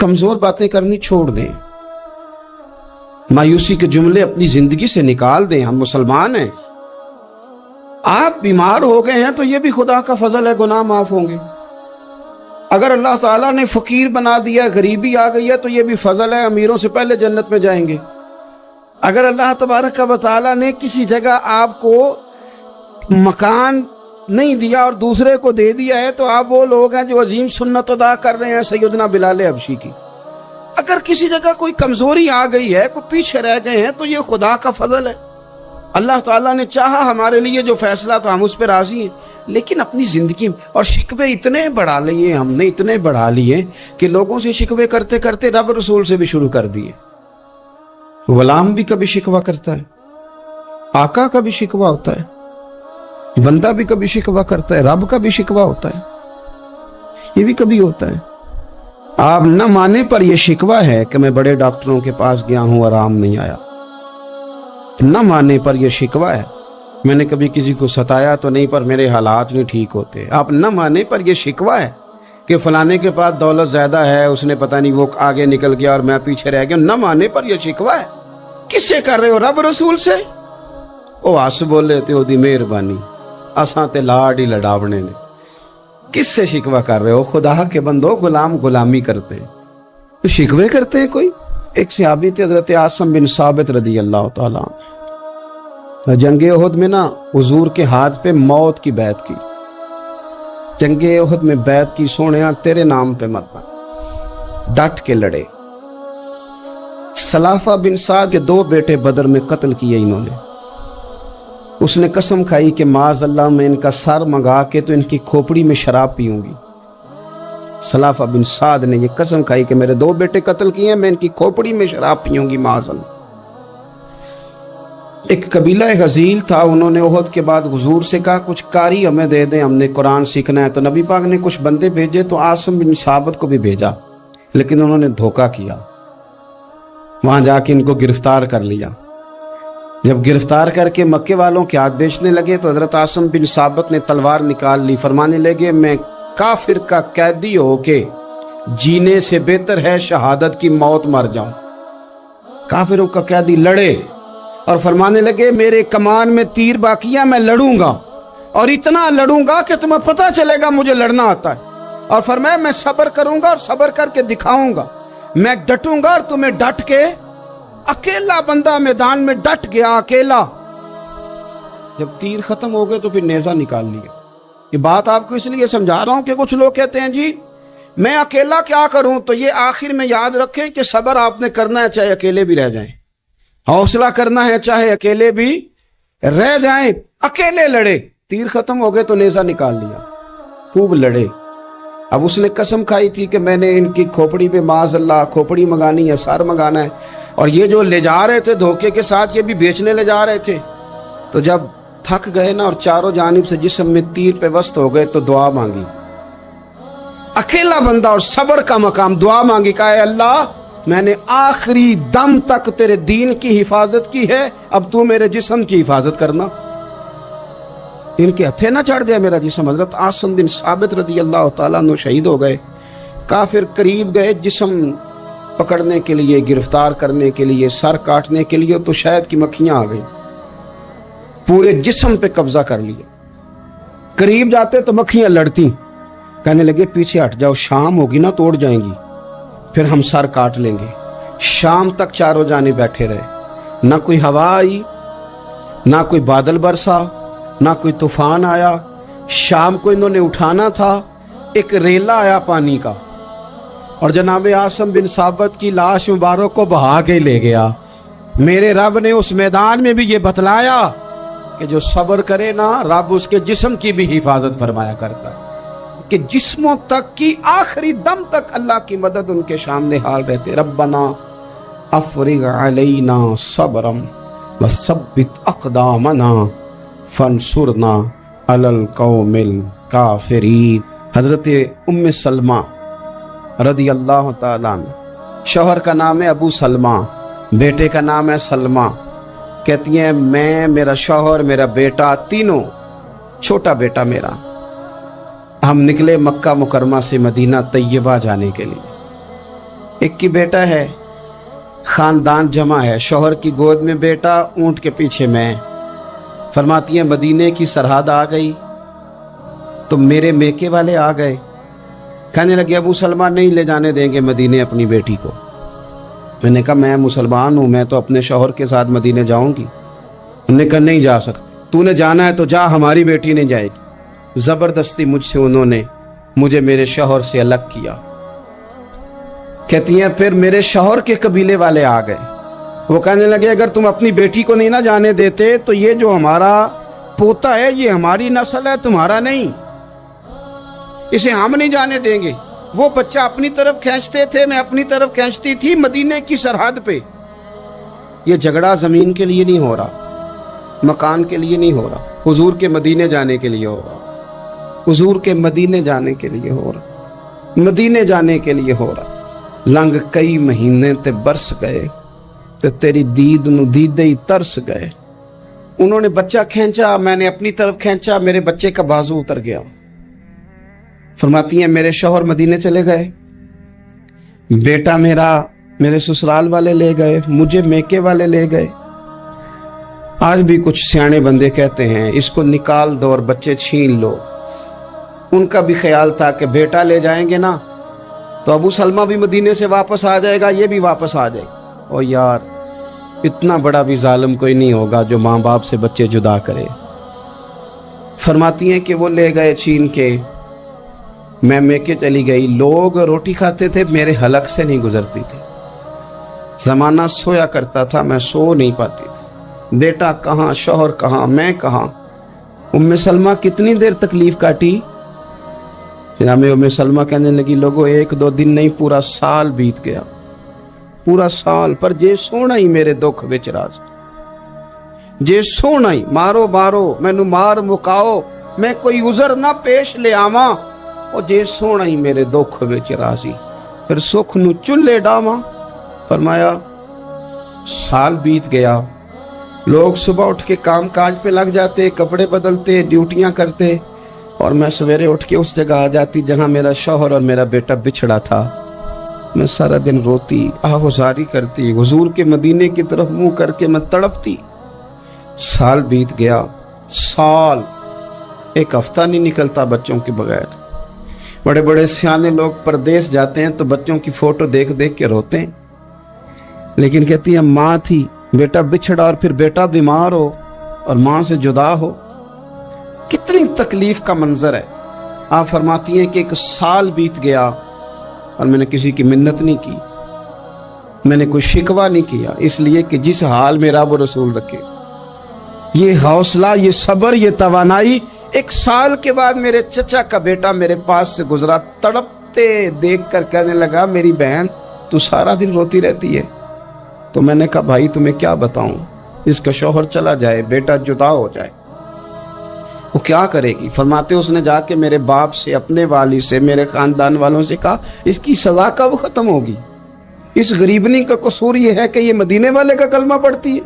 कमजोर बातें करनी छोड़ दें, मायूसी के जुमले अपनी जिंदगी से निकाल दें। हम मुसलमान हैं। आप बीमार हो गए हैं तो ये भी खुदा का फजल है, गुनाह माफ होंगे। अगर अल्लाह ताला ने फकीर बना दिया, गरीबी आ गई है, तो ये भी फजल है, अमीरों से पहले जन्नत में जाएंगे। अगर अल्लाह तबारक व तआला ने किसी जगह आपको मकान नहीं दिया और दूसरे को दे दिया है, तो आप वो लोग हैं जो अजीम सुन्नत अदा कर रहे हैं सैयदना बिलाल हबशी की। अगर किसी जगह कोई कमजोरी आ गई है, कोई पीछे रह गए हैं, तो ये खुदा का फजल है। अल्लाह ताला ने चाहा हमारे लिए जो फैसला, तो हम उस पर राजी हैं। लेकिन अपनी जिंदगी और शिकवे इतने बढ़ा लिए, हमने इतने बढ़ा लिए कि लोगों से शिकवे करते करते रब रसूल से भी शुरू कर दिए। गुलाम भी कभी शिकवा करता है, आका का भी शिकवा होता है, बंदा भी कभी शिकवा करता है, रब का भी शिकवा होता है, ये भी कभी होता है। आप न माने पर यह शिकवा है कि मैं बड़े डॉक्टरों के पास गया हूं, आराम नहीं आया। न माने पर यह शिकवा है, मैंने कभी किसी को सताया तो नहीं, पर मेरे हालात नहीं ठीक होते। आप न माने पर यह शिकवा है कि फलाने के पास दौलत ज्यादा है, उसने पता नहीं वो आगे निकल गया और मैं पीछे रह गया। न माने पर यह शिकवा है। किससे कर रहे हो? रब रसूल से। ओ हस बोले ते ओदी मेहरबानी, असां ते लाड ही लड़ावने ने। किससे शिकवा कर रहे हो? खुदा के बंदो, गुलाम गुलामी करते हैं तो शिकवे करते हैं कोई। एक सहाबी थे हजरत आसिम बिन साबित रदी अल्लाह ताला, जंगे उहद में ना हुजूर के हाथ पे मौत की बैत की। जंगे उहद में बैत की, सोनिया तेरे नाम पे मरना, डट के लड़े। सलाफा बिन साद के 2 बेटे बदर में कत्ल किए इन्होंने। उसने कसम खाई कि माज अल्लाह मैं इनका सर मंगा के तो इनकी खोपड़ी में शराब पीऊंगी। सलाफा बिन साद ने यह कसम खाई कि मेरे 2 बेटे कत्ल किए हैं, मैं इनकी खोपड़ी में शराब पीऊंगी माज अल्लाह। एक कबीला गजील था, उन्होंने उहद के बाद हुजूर से कहा कुछ कारी हमें दे दें, हमने कुरान सीखना है। तो नबी पाक ने कुछ बंदे भेजे, तो आसिम बिन साबित को भी भेजा, लेकिन उन्होंने धोखा किया। वहां जाके इनको गिरफ्तार कर लिया। जब गिरफ्तार करके मक्के वालों के हाथ बेचने लगे, तो हजरत आसिम बिन साबित ने तलवार निकाल ली। फरमाने लगे मैं काफिर का कैदी होके जीने से बेहतर है शहादत की मौत मर जाऊं। काफिरों का कैदी लड़े और फरमाने लगे मेरे कमान में तीर बाकी है, मैं लड़ूंगा और इतना लड़ूंगा कि तुम्हें पता चलेगा मुझे लड़ना आता है। और फरमाया मैं सब्र करूंगा और सब्र करके दिखाऊंगा, मैं डटूंगा और तुम्हें डट के। अकेला बंदा मैदान में डट गया, अकेला। जब तीर खत्म हो गए तो फिर नेजा निकाल लिया। ये बात आपको इसलिए समझा रहा हूं कि कुछ लोग कहते हैं जी मैं अकेला क्या करूं, तो ये आखिर में याद रखें कि सब्र आपने करना है चाहे अकेले भी रह जाएं, हौसला करना है चाहे अकेले भी रह जाएं। अकेले लड़े, तीर खत्म हो गए तो नेजा निकाल लिया, खूब लड़े। अब उसने कसम खाई थी कि मैंने इनकी खोपड़ी पे माज अल्लाह खोपड़ी मंगानी है, सर मंगाना है। और ये जो ले जा रहे थे धोखे के साथ, ये भी बेचने ले जा रहे थे। तो जब थक गए ना और चारों जानिब से जिस्म में तीर पे वस्त हो गए, तो दुआ मांगी। अकेला बंदा और सब्र का मकाम, दुआ मांगी, कहा अल्लाह मैंने आखिरी दम तक तेरे दीन की हिफाजत की है, अब तू मेरे जिस्म की हिफाजत करना। इनके हथे ना चढ़ जाए मेरा जिस्म। हजरत आसिम बिन साबित रदी अल्लाह ताला अन्हु शहीद हो गए। काफिर करीब गए जिस्म पकड़ने के लिए, गिरफ्तार करने के लिए, सर काटने के लिए, तो शहद की मक्खियां आ गई, पूरे जिस्म पे कब्जा कर लिया। करीब जाते तो मक्खियां लड़ती, कहने लगे पीछे हट जाओ, शाम होगी ना तोड़ जाएंगी, फिर हम सर काट लेंगे। शाम तक चारों जाने बैठे रहे, ना कोई हवा आई, ना कोई बादल बरसा, ना कोई तूफान आया। शाम को इन्होंने उठाना था, एक रेला आया पानी का और जनाब आसिम बिन साबित की लाश मुबारक को बहा के ले गया। मेरे रब ने उस मैदान में भी ये बतलाया कि जो सब्र करे ना, रब उसके जिस्म की भी हिफाजत फरमाया करता, कि जिस्मों तक की आखिरी दम तक अल्लाह की मदद उनके सामने हाल रहते। रब्बना अफरिग अलैना सब्रम व सब्बित अक़दामना फंसुरना अलल कौमिल काफिरीन। हजरत उम्मे सलमा रदी अल्लाह ताला अन्हा, शौहर का नाम है अबू सलमा, बेटे का नाम है सलमा। कहती हैं मैं, मेरा शौहर, मेरा बेटा, तीनों, छोटा बेटा मेरा, हम निकले मक्का मुकरमा से मदीना तैयबा जाने के लिए। एक की बेटा है, खानदान जमा है, शौहर की गोद में बेटा, ऊंट के पीछे मैं। फरमाती हैं मदीने की सरहद आ गई तो मेरे मेके वाले आ गए, कहने लगे अबू सलमा नहीं ले जाने देंगे मदीने अपनी बेटी को। मैंने कहा मैं मुसलमान हूँ, मैं तो अपने शौहर के साथ मदीने जाऊंगी। उन्होंने कहा नहीं जा सकते, तूने जाना है तो जा, हमारी बेटी नहीं जाएगी। जबरदस्ती मुझसे उन्होंने मुझे मेरे शौहर से अलग किया। कहती हैं फिर मेरे शौहर के कबीले वाले आ गए, वो कहने लगे अगर तुम अपनी बेटी को नहीं ना जाने देते तो ये जो हमारा पोता है ये हमारी नस्ल है, तुम्हारा नहीं, इसे हम नहीं जाने देंगे। वो बच्चा अपनी तरफ खींचते थे, मैं अपनी तरफ खींचती थी, मदीने की सरहद पे। ये झगड़ा जमीन के लिए नहीं हो रहा, मकान के लिए नहीं हो रहा, हुजूर के मदीने जाने के लिए हो रहा, हुजूर के मदीने जाने के लिए हो रहा, मदीने जाने के लिए हो रहा। लंघ कई महीने ते बरस गए ते तेरी दीद नू दीदे ही तरस गए। उन्होंने बच्चा खींचा, मैंने अपनी तरफ खींचा, मेरे बच्चे का बाजू उतर गया। फरमाती हैं मेरे शौहर मदीने चले गए, बेटा मेरा मेरे ससुराल वाले ले गए, मुझे मेके वाले ले गए। आज भी कुछ सियाने बंदे कहते हैं इसको निकाल दो और बच्चे छीन लो। उनका भी ख्याल था कि बेटा ले जाएंगे ना तो अबू सलमा भी मदीने से वापस आ जाएगा, ये भी वापस आ जाएगा। और यार इतना बड़ा भी जालिम कोई नहीं होगा जो माँ बाप से बच्चे जुदा करे। फरमाती हैं कि वो ले गए छीन के, मैं मेके चली गई। लोग रोटी खाते थे, मेरे हलक से नहीं गुजरती थी। जमाना सोया करता था, मैं सो नहीं पाती थी। बेटा कहाँ, शौहर कहाँ, मैं कहाँ। उम्मे सलमा कितनी देर तकलीफ काटी। जनाब उम्मे सलमा कहने लगी लोगों 1-2 दिन नहीं पूरा साल बीत गया, पूरा साल, पर जे सोना ही मेरे दुख विच राज, जे सोना ही मारो मारो मैनू मार मुकाओ, मैं कोई उजर ना पेश ले आवा, और जे सोना ही मेरे दुख विच राजी, फिर सुख नू चुल्ले डावा। फरमाया साल बीत गया, लोग सुबह उठ के काम काज पे लग जाते, कपड़े बदलते, ड्यूटियां करते, और मैं सवेरे उठ के उस जगह आ जाती जहां मेरा शौहर और मेरा बेटा बिछड़ा था। मैं सारा दिन रोती, आहुजारी करती, हुजूर के मदीने की तरफ मुंह करके मैं तड़पती। साल बीत गया, साल, एक हफ्ता नहीं निकलता बच्चों के बगैर। बड़े बड़े सियाने लोग परदेश जाते हैं तो बच्चों की फोटो देख देख के रोते हैं, लेकिन कहती है माँ थी, बेटा बिछड़ा और फिर बेटा बीमार हो और माँ से जुदा हो, कितनी तकलीफ का मंजर है। आप फरमाती हैं कि 1 साल बीत गया और मैंने किसी की मिन्नत नहीं की, मैंने कोई शिकवा नहीं किया, इसलिए कि जिस हाल में रब रसूल रखे। ये हौसला, ये सब्र, ये तवानाई 1 साल के बाद मेरे चचा का बेटा मेरे पास से गुजरा, तड़पते देख कर कहने लगा मेरी बहन तू सारा दिन रोती रहती है। तो मैंने कहा भाई तुम्हें क्या बताऊं, इसका शौहर चला जाए, बेटा जुदा हो जाए, वो क्या करेगी। फरमाते उसने जाके मेरे बाप से, अपने वाली से, मेरे खानदान वालों से कहा इसकी सजा कब खत्म होगी। इस गरीबनी का कसूर ये है कि ये मदीने वाले का कलमा पढ़ती है,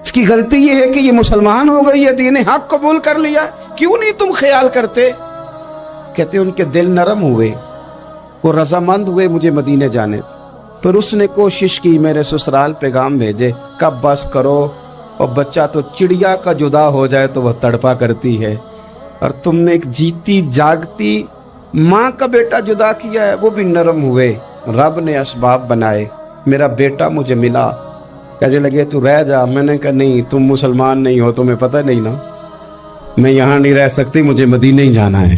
इसकी गलती ये है कि ये मुसलमान हो गई है, दीन हक कबूल कर लिया, क्यों नहीं तुम ख्याल करते। कहते उनके दिल नरम हुए, वो रजामंद हुए मुझे मदीने जाने। पर उसने कोशिश की मेरे ससुराल पैगाम भेजे, कब बस करो, और बच्चा तो चिड़िया का जुदा हो जाए तो वह तड़पा करती है, और तुमने एक जीती जागती माँ का बेटा जुदा किया है। वो भी नरम हुए, रब ने असबाब बनाए, मेरा बेटा मुझे मिला। कहने लगे तू रह जा। मैंने कहा नहीं, तुम मुसलमान नहीं हो, तुम्हें पता नहीं ना, मैं यहाँ नहीं रह सकती, मुझे मदीने ही जाना है।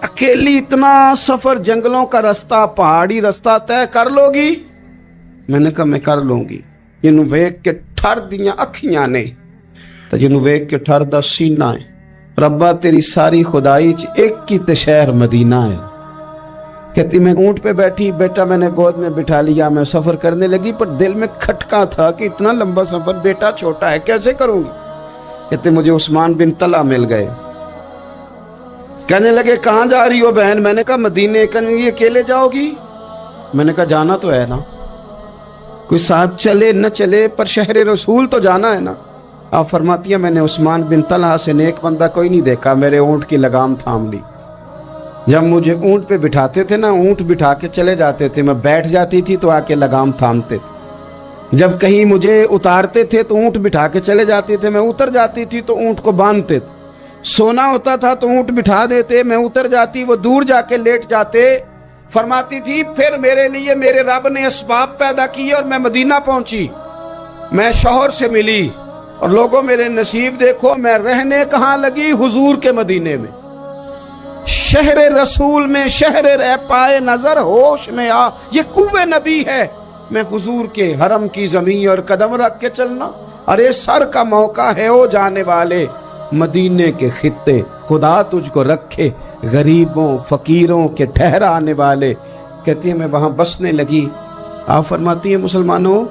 अकेली इतना सफर, जंगलों का रास्ता, पहाड़ी रास्ता तय कर लोगी। मैंने कहा मैं कर लूंगी। जिन्हों वेख के ठर दियां अखियां ने तो जिन्हों वेख के ठर दा सीना है। रब्बा तेरी सारी खुदाई च एक ही ते शहर मदीना है। कहती मैं ऊंट पे बैठी, बेटा मैंने गोद में बिठा लिया, मैं सफर करने लगी, पर दिल में खटका था कि इतना लंबा सफर, बेटा छोटा है, कैसे करूंगी। कहते मुझे उस्मान बिन तला मिल गए, कहने लगे कहाँ जा रही हो बहन। मैंने कहा मदीने। कहने ये अकेले जाओगी। मैंने कहा जाना तो है ना, कोई साथ चले न चले पर शहर रसूल तो जाना है ना। आप फरमाती है मैंने उस्मान बिन तलहा से नेक बंदा कोई नहीं देखा, मेरे ऊंट की लगाम थाम ली, जब मुझे ऊंट पे बिठाते थे ना, ऊंट बिठा के चले जाते थे, मैं बैठ जाती थी तो आके लगाम थामते थे। जब कहीं मुझे उतारते थे तो ऊंट बिठा के चले जाते थे, मैं उतर जाती थी तो ऊंट को बांधते थे। सोना होता था तो ऊंट बिठा देते, मैं उतर जाती, वो दूर जाके लेट जाते। फरमाती थी फिर मेरे लिए मेरे रब ने असबाब पैदा किए और मैं मदीना पहुंची, मैं शौहर से मिली, और लोगों मेरे नसीब देखो, मैं रहने कहाँ लगी, हुजूर के मदीने में, शहर रसूल में, शहर रह पाए नजर होश में आ, ये कुव्वे नबी है। मैं हुजूर के हरम की जमीन और कदम रख के चलना, अरे सर का मौका है ओ जाने वाले, मदीने के खित्ते खुदा तुझको रखे, गरीबों फकीरों के ठहराने वाले। कहती है मैं वहां बसने लगी। आप फरमाती है मुसलमानों,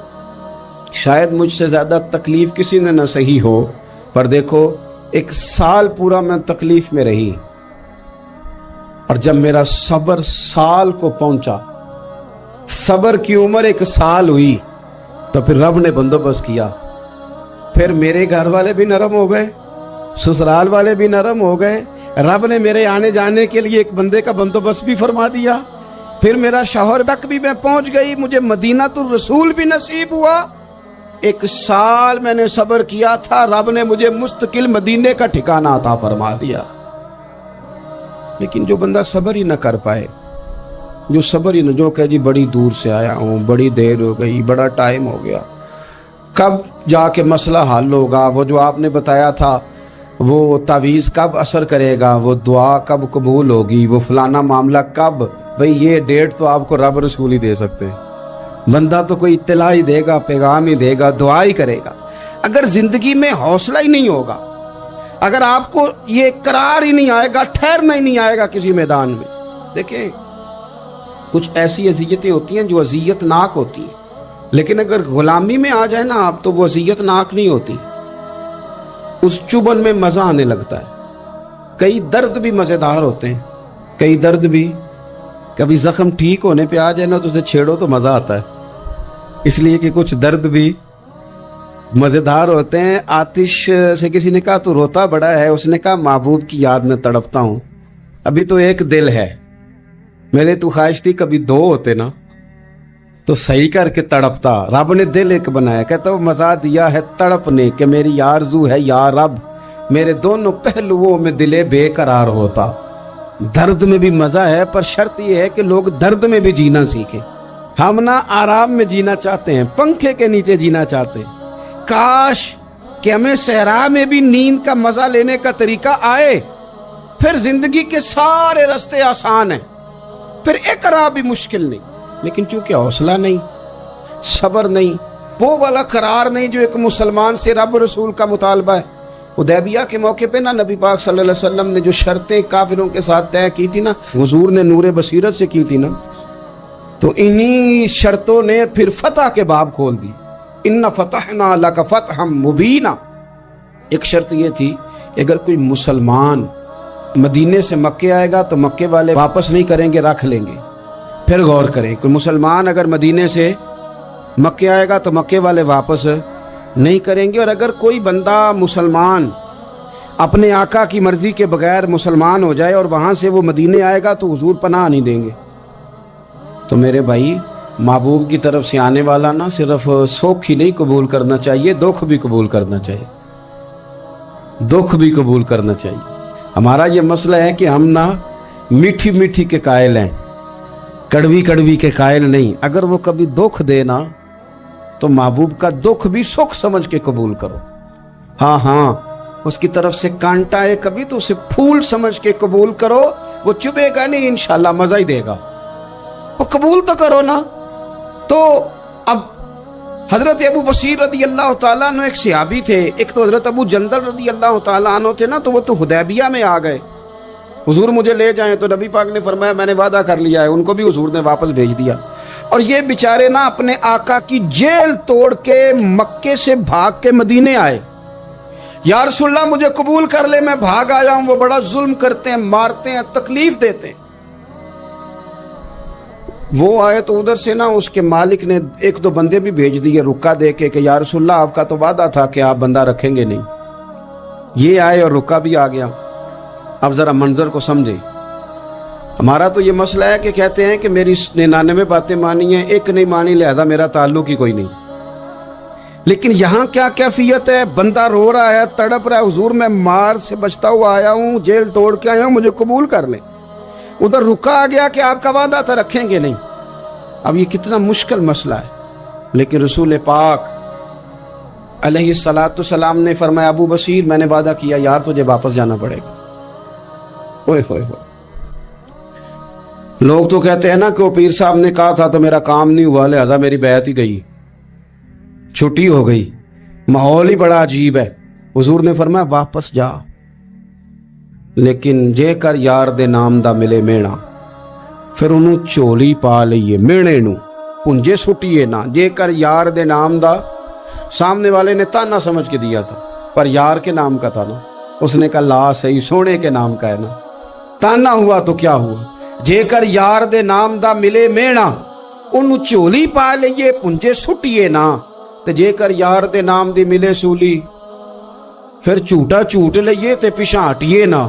शायद मुझसे ज्यादा तकलीफ किसी ने न सही हो, पर देखो 1 साल पूरा मैं तकलीफ में रही, और जब मेरा सब्र साल को पहुंचा, सब्र की उम्र 1 साल हुई, तो फिर रब ने बंदोबस्त किया। फिर मेरे घर वाले भी नरम हो गए, ससुराल वाले भी नरम हो गए, रब ने मेरे आने जाने के लिए एक बंदे का बंदोबस्त भी फरमा दिया। फिर मेरा शौहर तक भी मैं पहुंच गई, मुझे मदीना तो रसूल भी नसीब हुआ। 1 साल मैंने सब्र किया था, रब ने मुझे मुस्तकिल मदीने का ठिकाना अता फरमा दिया। लेकिन जो बंदा सब्र ही न कर पाए, जो सब्र ही न, जो कहे जी बड़ी दूर से आया हूँ, बड़ी देर हो गई, बड़ा टाइम हो गया, कब जाके मसला हल होगा, वो जो आपने बताया था वो तावीज़ कब असर करेगा, वो दुआ कब कबूल होगी, वो फलाना मामला कब, भाई ये डेट तो आपको रब रसूल ही दे सकते हैं। बंदा तो कोई इत्तला ही देगा, पैगाम ही देगा, दुआ ही करेगा। अगर जिंदगी में हौसला ही नहीं होगा, अगर आपको ये करार ही नहीं आएगा, ठहरना ही नहीं आएगा किसी मैदान में। देखें कुछ ऐसी अज़ियतें होती हैं जो अज़ियतनाक होती हैं, लेकिन अगर गुलामी में आ जाए ना आप, तो वो अज़ियतनाक नहीं होती, उस चुभन में मज़ा आने लगता है। कई दर्द भी मज़ेदार होते हैं, कई दर्द भी, कभी ज़ख्म ठीक होने पे आ जाए ना तो उसे छेड़ो तो मज़ा आता है, इसलिए कि कुछ दर्द भी मज़ेदार होते हैं। आतिश से किसी ने कहा तू रोता बड़ा है, उसने कहा महबूब की याद में तड़पता हूँ, अभी तो एक दिल है, मेरे तो ख्वाहिश थी कभी 2 होते ना तो सही करके तड़पता। रब ने दिल एक बनाया, कहता वो मज़ा दिया है तड़पने के, मेरी आरज़ू है या रब, मेरे दोनों पहलुओं में दिले बेकरार होता। दर्द में भी मज़ा है, पर शर्त यह है कि लोग दर्द में भी जीना सीखें। हम ना आराम में जीना चाहते हैं, पंखे के नीचे जीना चाहते हैं। काश कि हमें सहरा में भी नींद का मज़ा लेने का तरीका आए, फिर जिंदगी के सारे रास्ते आसान हैं, फिर इकरा भी मुश्किल नहीं। लेकिन चूंकि हौसला नहीं, सब्र नहीं, वो वाला करार नहीं जो एक मुसलमान से रब रसूल का मुतालबा है। हुदैबिया के मौके पे ना नबी पाक सल्लल्लाहु अलैहि वसल्लम ने जो शर्तें काफिरों के साथ तय की थी ना, हुजूर ने नूरे बसीरत से की थी ना, तो इन्हीं शर्तों ने फिर फतह के बाब खोल दी। इन्ना फतहना लका फतहम मुबीना। एक शर्त ये थी कि अगर कोई मुसलमान मदीने से मक्के आएगा तो मक्के वाले वापस नहीं करेंगे, रख लेंगे। फिर गौर करें, कोई मुसलमान अगर मदीने से मक्के आएगा तो मक्के वाले वापस नहीं करेंगे, और अगर कोई बंदा मुसलमान अपने आका की मर्जी के बगैर मुसलमान हो जाए और वहाँ से वो मदीने आएगा तो हुजूर पनाह नहीं देंगे। तो मेरे भाई, महबूब की तरफ से आने वाला ना सिर्फ सुख ही नहीं कबूल करना चाहिए, दुख भी कबूल करना चाहिए, दुख भी कबूल करना चाहिए। हमारा ये मसला है कि हम ना मीठी मीठी के कायल हैं, कड़वी कड़वी के कायल नहीं। अगर वो कभी दुख देना तो महबूब का दुख भी सुख समझ के कबूल करो। हाँ हाँ, उसकी तरफ से कांटा है कभी तो उसे फूल समझ के कबूल करो, वो चुभेगा नहीं, इंशाल्लाह मजा ही देगा, वो कबूल तो करो ना। तो अब हजरत अबू बसीर रदी अल्लाह ताला अन्हु एक सहाबी थे, एक तो हजरत अबू जंदल रदी अल्लाह ताला अन्हु थे ना, तो वो तो हुदैबिया में आ गए, हुजूर मुझे ले जाएं, तो नबी पाक ने फरमाया मैंने वादा कर लिया है, उनको भी हुजूर ने वापस भेज दिया। और ये बेचारे ना अपने आका की जेल तोड़ के मक्के से भाग के मदीने आए। या रसूलल्लाह मुझे कबूल कर ले, मैं भाग आया हूं, वो बड़ा जुल्म करते हैं, मारते हैं, तकलीफ देते हैं। वो आए तो उधर से ना उसके मालिक ने 1-2 बंदे भी भेज दिए रुका दे के कि या रसूलल्लाह आपका तो वादा था कि आप बंदा रखेंगे नहीं। ये आए और रुका भी आ गया। अब जरा मंजर को समझे, ہمارا تو یہ مسئلہ ہے کہ کہتے ہیں کہ میری 99 باتیں مانی ہیں، ایک نہیں مانی، لہذا میرا تعلق ہی کوئی نہیں۔ لیکن یہاں کیا کیفیت ہے؟ بندہ رو رہا ہے، تڑپ رہا ہے، حضور میں مار سے بچتا ہوا آیا ہوں، جیل توڑ کے آیا ہوں، مجھے قبول کر لیں۔ ادھر رکا آ گیا کہ آپ کا وعدہ تھا رکھیں گے نہیں۔ اب یہ کتنا مشکل مسئلہ ہے، لیکن رسول پاک علیہ السلام نے فرمایا ابو بصیر میں نے وعدہ کیا یار تجھے واپس جانا پڑے گا۔ اوئے ہوئے ہوئے، لوگ تو کہتے ہیں نا کہ وہ پیر صاحب نے کہا تھا تو میرا کام نہیں ہوا لہذا میری بیعت ہی گئی، چھٹی ہو گئی، ماحول ہی بڑا عجیب ہے۔ حضور نے فرمایا واپس جا، لیکن جے کر یار دے نام دا ملے مینا، پھر انہوں چولی پا لئیے مینے نو پنجے سٹیے نہ۔ جے کر یار دے نام دا، سامنے والے نے تانا سمجھ کے دیا تھا پر یار کے نام کا تھا نا، اس نے کہا لا صحیح سونے کے نام کا ہے نا، تانا ہوا تو کیا ہوا۔ جے کر یار دے نام دا ملے مینا، انہوں چولی پا لئیے پنجے سٹیے نہ، تے جے کر یار دے نام دی ملے سولی، پھر جھوٹا جھوٹ لئیے تے پیچھے ہٹیے نہ،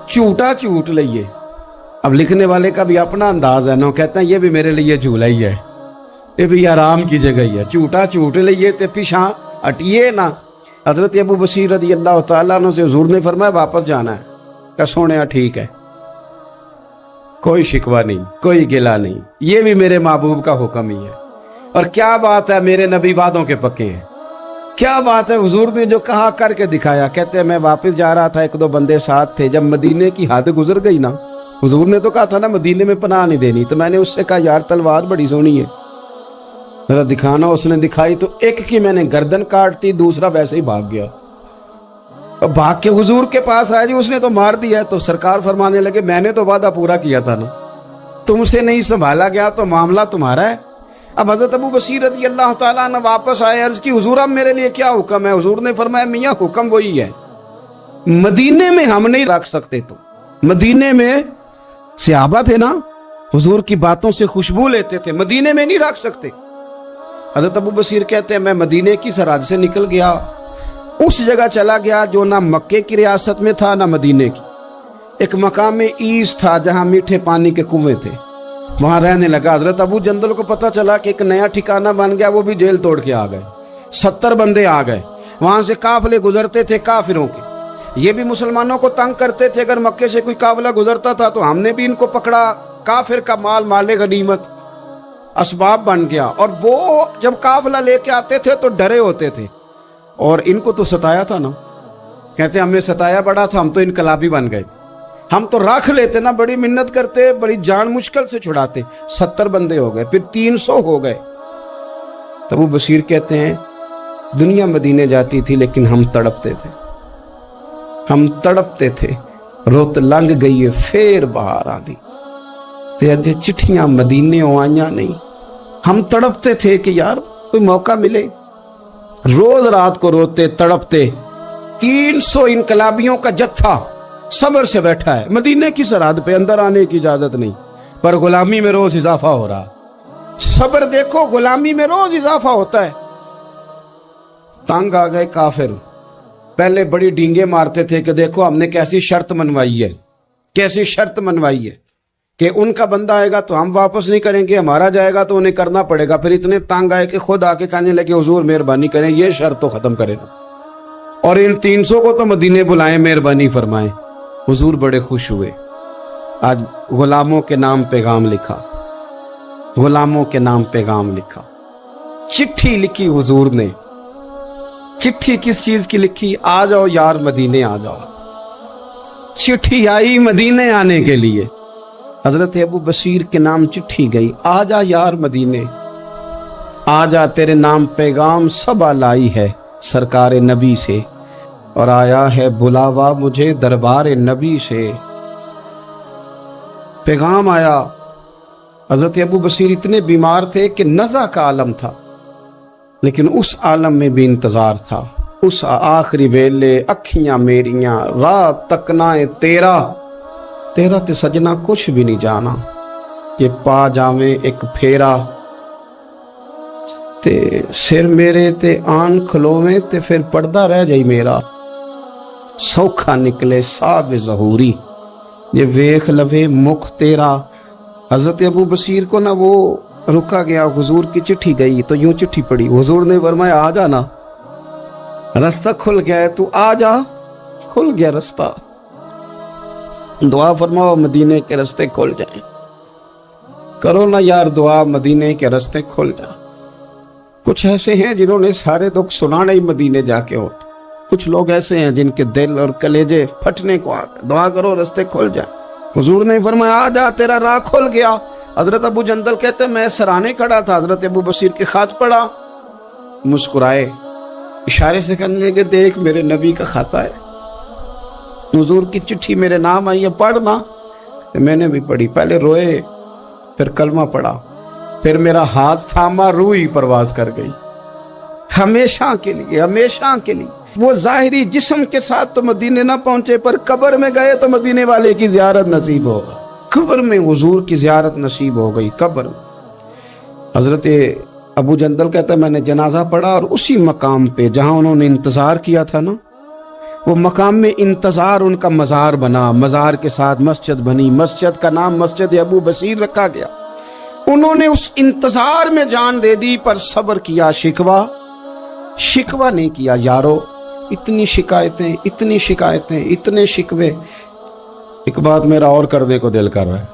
جھوٹا جھوٹ لئیے۔ اب لکھنے والے کا بھی اپنا انداز ہے نا، کہتے ہیں یہ بھی میرے لیے جھولا ہی ہے، یہ بھی آرام کی جگہ ہی ہے، جھوٹا جھوٹ لئیے تے پیچھے ہٹیے نہ۔ حضرت ابو بصیر رضی اللہ تعالیٰ عنہ سے حضور نے فرمایا واپس جانا ہے، کہ سونے ٹھیک ہے، کوئی شکوہ نہیں، کوئی گلہ نہیں، یہ بھی میرے محبوب کا حکم ہی ہے۔ اور کیا بات ہے، میرے نبی وعدوں کے پکے ہیں، کیا بات ہے، حضور نے جو کہا کر کے دکھایا۔ کہتے ہیں میں واپس جا رہا تھا، ایک دو بندے ساتھ تھے، جب مدینے کی حد گزر گئی نا، حضور نے تو کہا تھا نا مدینے میں پناہ نہیں دینی، تو میں نے اس سے کہا یار تلوار بڑی سونی ہے ذرا دکھانا، اس نے دکھائی تو ایک کی میں نے گردن کاٹتی، دوسرا ویسے ہی بھاگ گیا، بھاگ کے حضور کے پاس آیا، جی اس نے تو مار دیا ہے۔ تو سرکار فرمانے لگے میں نے تو وعدہ پورا کیا تھا نا، تم سے نہیں سنبھالا گیا تو معاملہ تمہارا ہے۔ اب حضرت ابو بصیر رضی اللہ تعالیٰ عنہ واپس آئے، عرض کی حضور اب میرے لیے کیا حکم ہے؟ حضور نے فرمایا میاں حکم وہی ہے، مدینے میں ہم نہیں رکھ سکتے، تو مدینے میں صحابہ تھے نا، حضور کی باتوں سے خوشبو لیتے تھے، مدینے میں نہیں رکھ سکتے۔ حضرت ابو بصیر کہتے ہیں میں مدینے کی سرحد سے نکل گیا، اس جگہ چلا گیا جو نہ مکے کی ریاست میں تھا نہ مدینے کی، ایک مقام ایس تھا جہاں میٹھے پانی کے کنویں تھے، وہاں رہنے لگا۔ حضرت ابو جندل کو پتہ چلا کہ ایک نیا ٹھکانہ بن گیا، وہ بھی جیل توڑ کے آ گئے، 70 بندے آ گئے، وہاں سے قافلے گزرتے تھے کافروں کے، یہ بھی مسلمانوں کو تنگ کرتے تھے، اگر مکے سے کوئی قافلہ گزرتا تھا تو ہم نے بھی ان کو پکڑا، کافر کا مال مال غنیمت اسباب بن گیا۔ اور وہ جب قافلہ لے کے آتے تھے تو ڈرے ہوتے تھے، اور ان کو تو ستایا تھا نا، کہتے ہمیں ستایا بڑا تھا، ہم تو انقلابی بن گئے تھے، ہم تو رکھ لیتے نا، بڑی منت کرتے، بڑی جان مشکل سے چھڑاتے، 70 بندے ہو گئے، پھر 300 ہو گئے۔ تب وہ بصیر کہتے ہیں دنیا مدینے جاتی تھی لیکن ہم تڑپتے تھے، ہم تڑپتے تھے، روت لنگ گئی ہے پھر باہر آ دی، تے اجے چٹھیاں مدینے آئیاں نہیں، ہم تڑپتے تھے کہ یار کوئی موقع ملے، روز رات کو روتے تڑپتے۔ 300 انقلابیوں کا جتھا صبر سے بیٹھا ہے مدینے کی سرحد پہ، اندر آنے کی اجازت نہیں، پر غلامی میں روز اضافہ ہو رہا۔ صبر دیکھو، غلامی میں روز اضافہ ہوتا ہے۔ تنگ آ گئے کافر، پہلے بڑی ڈینگے مارتے تھے کہ دیکھو ہم نے کیسی شرط منوائی ہے، کیسی شرط منوائی ہے کہ ان کا بندہ آئے گا تو ہم واپس نہیں کریں گے، ہمارا جائے گا تو انہیں کرنا پڑے گا۔ پھر اتنے تنگ آئے کہ خود آ کے کہنے لگے حضور مہربانی کریں، یہ شرط تو ختم کریں، اور ان 300 کو تو مدینے بلائیں، مہربانی فرمائیں۔ حضور بڑے خوش ہوئے، آج غلاموں کے نام پیغام لکھا، غلاموں کے نام پیغام لکھا، چٹھی لکھی حضور نے۔ چٹھی کس چیز کی لکھی؟ آ جاؤ یار مدینے آ جاؤ، چٹھی آئی مدینے آنے کے لیے، حضرت ابو بصیر کے نام چٹھی گئی، آ جا یار مدینے، آ جا تیرے نام پیغام سب لائی ہے سرکار نبی سے، اور آیا ہے بلاوا مجھے دربار نبی سے۔ پیغام آیا۔ حضرت ابو بصیر اتنے بیمار تھے کہ نزع کا عالم تھا، لیکن اس عالم میں بھی انتظار تھا۔ اس آخری ویلے اکھیاں میریاں رات تکنائے تیرا تے سجنا کچھ بھی نہیں جانا، یہ پا جاویں ایک پھیرا، تے سر میرے تے آن کھلوویں تے پھر پردہ رہ جائی میرا، سوکھا نکلے صاحب ظہوری، یہ ویخ لوے مکھ تیرا. حضرت ابو بصیر کو نا وہ رکا گیا, حضور کی چٹھی گئی تو یوں چٹھی پڑی, حضور نے فرمایا آ جانا, رستہ کھل گیا ہے, تو آ جا, کھل گیا رستہ. دعا فرماؤ مدینے کے رستے کھل جائیں. کرو نا یار دعا, مدینے کے رستے کھل جائیں. کچھ ایسے ہیں جنہوں نے سارے دکھ سنانے ہی مدینے جا کے ہوتے. کچھ لوگ ایسے ہیں جن کے دل اور کلیجے پھٹنے کو آتے. دعا کرو رستے کھل جائیں. حضور نے فرمایا آ جا, تیرا راہ کھل گیا. حضرت ابو جندل کہتے ہیں میں سرانے کھڑا تھا, حضرت ابو بصیر کے خط پڑھا, مسکرائے, اشارے سے کہنے لگے دیکھ میرے نبی کا خط ہے, حضور کی چٹھی میرے نام آئی ہے, پڑھنا. تو میں نے بھی پڑھی, پہلے روئے, پھر کلمہ پڑھا, پھر میرا ہاتھ تھاما, روح ہی پرواز کر گئی. ہمیشہ کے لیے, ہمیشہ کے لیے. وہ ظاہری جسم کے ساتھ تو مدینے نہ پہنچے, پر قبر میں گئے تو مدینے والے کی زیارت نصیب ہوگا. قبر میں حضور کی زیارت نصیب ہو گئی. قبر میں حضرت ابو جندل کہتا ہے میں نے جنازہ پڑھا, اور اسی مقام پہ جہاں انہوں نے انتظار کیا تھا نا, وہ مقام میں انتظار ان کا مزار بنا. مزار کے ساتھ مسجد بنی, مسجد کا نام مسجد ابو بصیر رکھا گیا. انہوں نے اس انتظار میں جان دے دی, پر صبر کیا. شکوہ نہیں کیا. یارو اتنی شکایتیں, اتنی شکایتیں, اتنے شکوے. ایک بات میرا اور کرنے کو دل کر رہا ہے.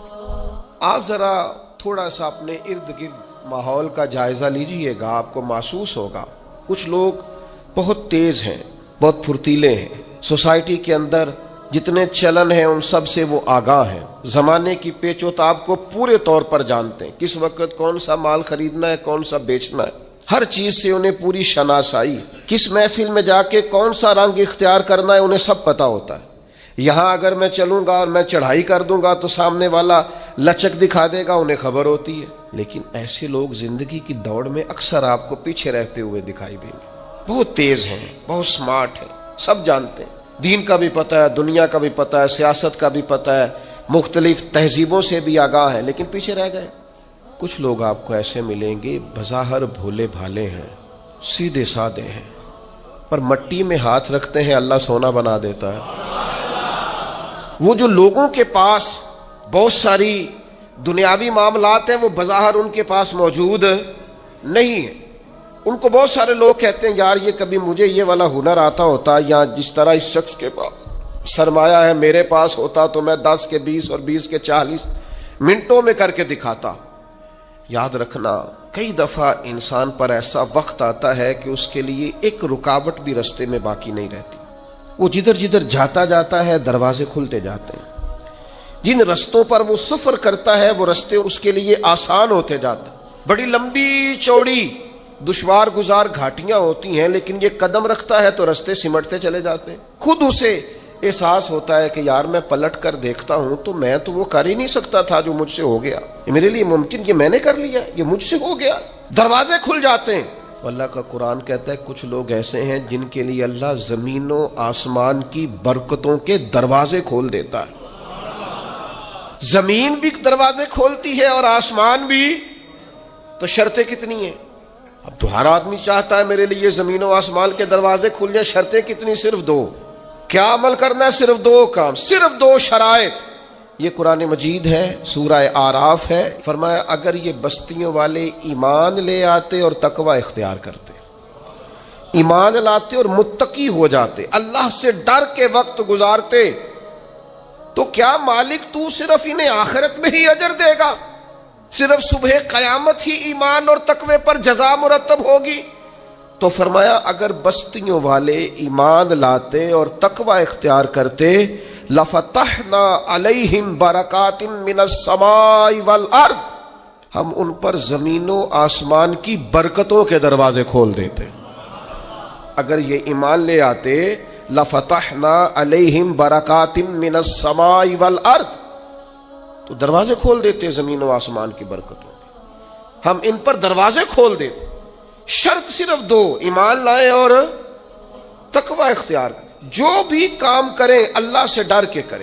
آپ ذرا تھوڑا سا اپنے ارد گرد ماحول کا جائزہ لیجئے گا, آپ کو محسوس ہوگا کچھ لوگ بہت تیز ہیں, بہت پھرتیلے ہیں. سوسائٹی کے اندر جتنے چلن ہیں ان سب سے وہ آگاہ ہیں. زمانے کی پیچ و تاب کو پورے طور پر جانتے ہیں. کس وقت کون سا مال خریدنا ہے, کون سا بیچنا ہے, ہر چیز سے انہیں پوری شناسائی. کس محفل میں جا کے کون سا رنگ اختیار کرنا ہے انہیں سب پتہ ہوتا ہے. یہاں اگر میں چلوں گا اور میں چڑھائی کر دوں گا تو سامنے والا لچک دکھا دے گا, انہیں خبر ہوتی ہے. لیکن ایسے لوگ زندگی کی دوڑ میں اکثر آپ کو پیچھے رہتے ہوئے دکھائی دیں گے. بہت تیز ہیں, بہت سمارٹ ہیں, سب جانتے ہیں. دین کا بھی پتہ ہے, دنیا کا بھی پتہ ہے, سیاست کا بھی پتہ ہے, مختلف تہذیبوں سے بھی آگاہ ہیں, لیکن پیچھے رہ گئے. کچھ لوگ آپ کو ایسے ملیں گے بظاہر بھولے بھالے ہیں, سیدھے سادے ہیں, پر مٹی میں ہاتھ رکھتے ہیں اللہ سونا بنا دیتا ہے. وہ جو لوگوں کے پاس بہت ساری دنیاوی معاملات ہیں وہ بظاہر ان کے پاس موجود نہیں ہیں. ان کو بہت سارے لوگ کہتے ہیں یار یہ کبھی مجھے یہ والا ہنر آتا ہوتا, یا جس طرح اس شخص کے پاس سرمایہ ہے میرے پاس ہوتا تو میں 10 کے 20 اور 20 کے 40 منٹوں میں کر کے دکھاتا. یاد رکھنا کئی دفعہ انسان پر ایسا وقت آتا ہے کہ اس کے لیے ایک رکاوٹ بھی رستے میں باقی نہیں رہتی. وہ جدھر جدھر جاتا ہے دروازے کھلتے جاتے ہیں. جن رستوں پر وہ سفر کرتا ہے وہ رستے اس کے لیے آسان ہوتے جاتے ہیں. بڑی لمبی چوڑی دشوار گزار گھاٹیاں ہوتی ہیں, لیکن یہ قدم رکھتا ہے تو رستے سمٹتے چلے جاتے ہیں. خود اسے احساس ہوتا ہے کہ یار میں پلٹ کر دیکھتا ہوں تو میں تو وہ کر ہی نہیں سکتا تھا جو مجھ سے ہو گیا, یہ میرے لیے ممکن, یہ میں نے کر لیا, یہ مجھ سے ہو گیا. دروازے کھل جاتے ہیں. اللہ کا قرآن کہتا ہے کچھ لوگ ایسے ہیں جن کے لیے اللہ زمین و آسمان کی برکتوں کے دروازے کھول دیتا ہے. زمین بھی دروازے کھولتی ہے اور آسمان بھی. تو شرطیں کتنی ہیں؟ اب تو ہر آدمی چاہتا ہے میرے لیے زمین و آسمان کے دروازے کھل جائیں. شرطیں کتنی؟ صرف 2. کیا عمل کرنا ہے؟ صرف 2 کام, صرف 2 شرائط. یہ قرآن مجید ہے, سورہ آراف ہے. فرمایا اگر یہ بستیوں والے ایمان لے آتے اور تقوی اختیار کرتے, ایمان لاتے اور متقی ہو جاتے, اللہ سے ڈر کے وقت گزارتے, تو کیا مالک تو صرف انہیں آخرت میں ہی اجر دے گا؟ صرف صبح قیامت ہی ایمان اور تقوی پر جزا مرتب ہوگی؟ تو فرمایا اگر بستیوں والے ایمان لاتے اور تقوی اختیار کرتے لفتحنا علیہم برکات من السماء والارض, ہم ان پر زمین و آسمان کی برکتوں کے دروازے کھول دیتے. اگر یہ ایمان لے آتے لفتحنا علیہم برکات من السماء والارض, تو دروازے کھول دیتے زمین و آسمان کی برکتوں کے, ہم ان پر دروازے کھول دیتے. شرط صرف 2, ایمان لائیں اور تقوی اختیار کریں. جو بھی کام کریں اللہ سے ڈر کے کریں.